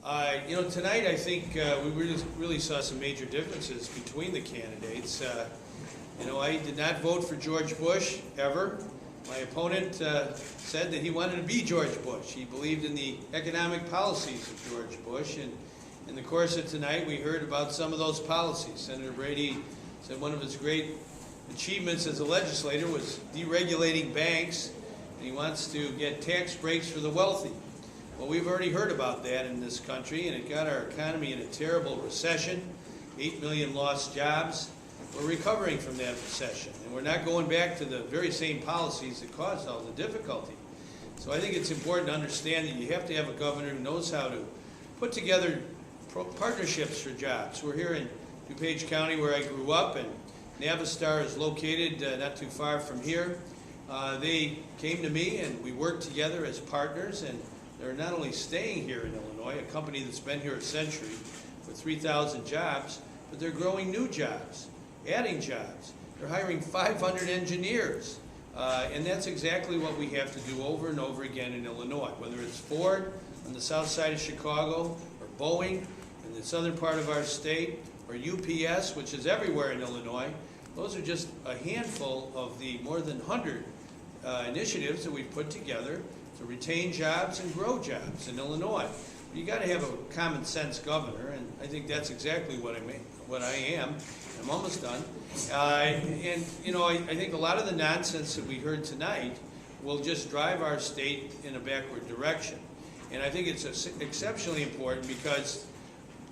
Tonight I think we really saw some major differences between the candidates. I did not vote for George Bush, ever. My opponent said that he wanted to be George Bush. He believed in the economic policies of George Bush, and in the course of tonight we heard about some of those policies. Senator Brady said one of his great achievements as a legislator was deregulating banks, and he wants to get tax breaks for the wealthy. Well, we've already heard about that in this country, and it got our economy in a terrible recession, 8 million lost jobs. We're recovering from that recession, and we're not going back to the very same policies that caused all the difficulty. So I think it's important to understand that you have to have a governor who knows how to put together partnerships for jobs. We're here in DuPage County where I grew up, and Navistar is located not too far from here. They came to me and we worked together as partners, and they're not only staying here in Illinois, a company that's been here a century with 3,000 jobs, but they're growing new jobs, adding jobs. They're hiring 500 engineers, and that's exactly what we have to do over and over again in Illinois, whether it's Ford on the south side of Chicago, or Boeing in the southern part of our state, or UPS, which is everywhere in Illinois. Those are just a handful of the more than 100 initiatives that we've put together to retain jobs and grow jobs in Illinois. You got to have a common sense governor, and I think that's exactly what I am. I'm almost done. I think a lot of the nonsense that we heard tonight will just drive our state in a backward direction. And I think it's exceptionally important because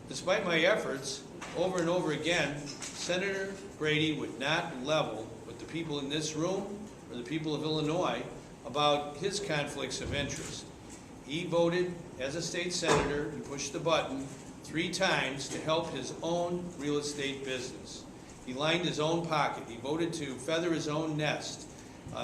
despite my efforts, over and over again, Senator Brady would not level with the people in this room or the people of Illinois about his conflicts of interest. He voted as a state senator and pushed the button 3 times to help his own real estate business. He lined his own pocket. He voted to feather his own nest.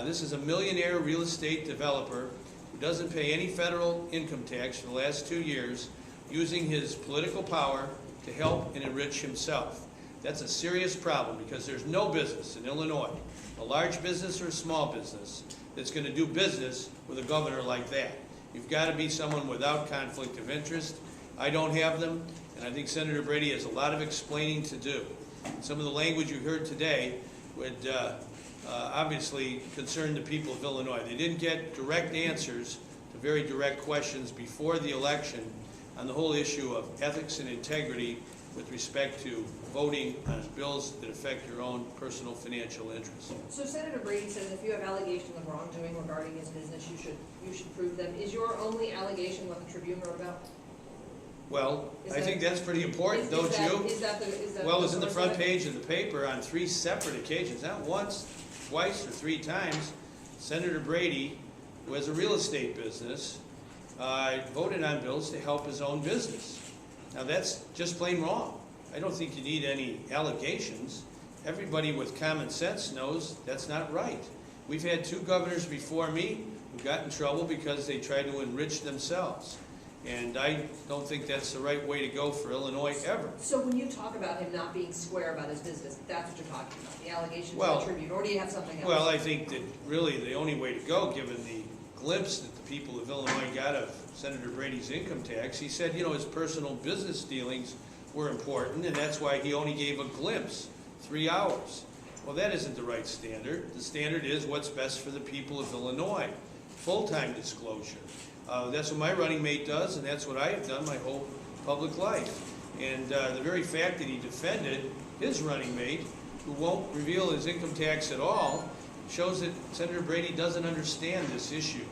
This is a millionaire real estate developer who doesn't pay any federal income tax for the last 2 years, using his political power to help and enrich himself. That's a serious problem because there's no business in Illinois, a large business or a small business, that's going to do business with a governor like that. You've got to be someone without conflict of interest. I don't have them, and I think Senator Brady has a lot of explaining to do. Some of the language you heard today would obviously concern the people of Illinois. They didn't get direct answers to very direct questions before the election on the whole issue of ethics and integrity with respect to voting on bills that affect your own personal financial interests. So Senator Brady says if you have allegations of wrongdoing regarding his business, you should prove them. Is your only allegation what the Tribune wrote about? Well, I think that's pretty important, don't you? Well, it was in the front page of the paper on 3 separate occasions, not once, twice, or 3 times. Senator Brady, who has a real estate business, voted on bills to help his own business. Now that's just plain wrong. I don't think you need any allegations. Everybody with common sense knows that's not right. We've had 2 governors before me who got in trouble because they tried to enrich themselves. And I don't think that's the right way to go for Illinois ever. So when you talk about him not being square about his business, that's what you're talking about, the allegations of the Tribune, or do you have something else? Well, I think that really the only way to go, given the glimpse that the people of Illinois got of Senator Brady's income tax, he said, his personal business dealings were important, and that's why he only gave a glimpse, 3 hours. Well, that isn't the right standard. The standard is what's best for the people of Illinois. Full-time disclosure. That's what my running mate does, and that's what I have done my whole public life. And the very fact that he defended his running mate, who won't reveal his income tax at all, shows that Senator Brady doesn't understand this issue.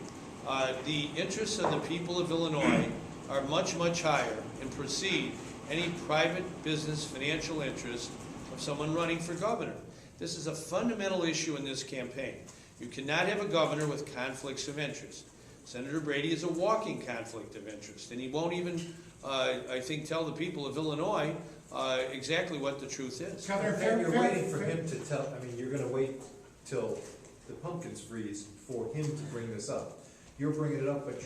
The interests of the people of Illinois are much, much higher and precede any private business financial interest of someone running for governor. This is a fundamental issue in this campaign. You cannot have a governor with conflicts of interest. Senator Brady is a walking conflict of interest, and he won't even, I think, tell the people of Illinois exactly what the truth is. Governor, you're waiting for him to tell, you're going to wait till the pumpkins freeze for him to bring this up. You're bringing it up, but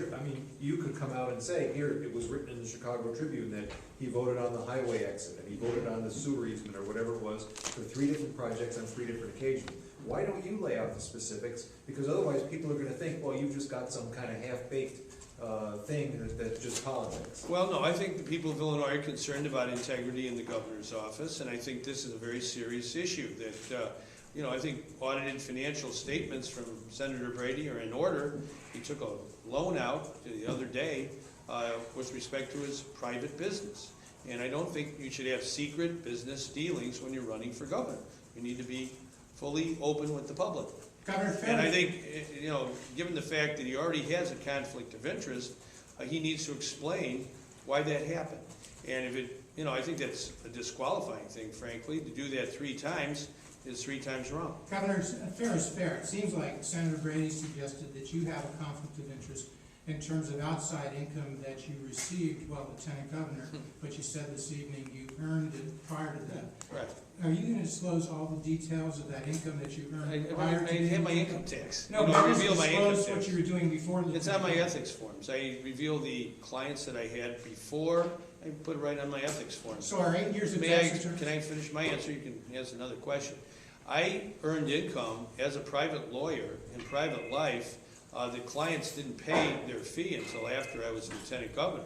you could come out and say, here, it was written in the Chicago Tribune that he voted on the highway exit, and he voted on the sewer easement, or whatever it was, for 3 different projects on 3 different occasions. Why don't you lay out the specifics? Because otherwise people are going to think, well, you've just got some kind of half-baked thing that's just politics. Well, no, I think the people of Illinois are concerned about integrity in the governor's office, and I think this is a very serious issue that, I think audited financial statements from Senator Brady are in order. He took a loan out the other day with respect to his private business. And I don't think you should have secret business dealings when you're running for governor. You need to be fully open with the public. Governor, And I think, given the fact that he already has a conflict of interest, he needs to explain why that happened. And if it, I think that's a disqualifying thing, frankly. To do that 3 times is 3 times wrong. Governor, fair is fair. It seems like Senator Brady suggested that you have a conflict of interest in terms of outside income that you received while Lieutenant Governor, but you said this evening you earned it prior to that. Right. Are you going to disclose all the details of that income that you earned prior to? I have my income tax. No, I but reveal my income disclose what tax. you were doing before. It's on my ethics forms. I reveal the clients that I had before. I put it right on my ethics forms. So our 8 years of May I, tax return. can I finish my answer? You can ask another question. I earned income as a private lawyer in private life. The clients didn't pay their fee until after I was lieutenant governor.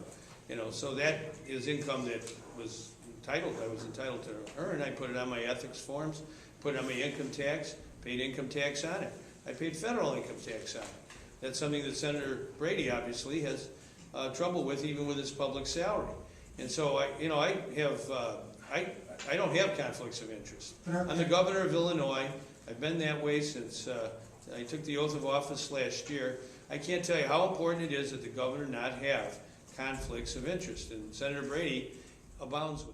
So that is income that was I was entitled to earn. I put it on my ethics forms, put it on my income tax, paid income tax on it. I paid federal income tax on it. That's something that Senator Brady obviously has trouble with, even with his public salary. And so I don't have conflicts of interest. I'm the governor of Illinois. I've been that way since I took the oath of office last year. I can't tell you how important it is that the governor not have conflicts of interest, and Senator Brady abounds with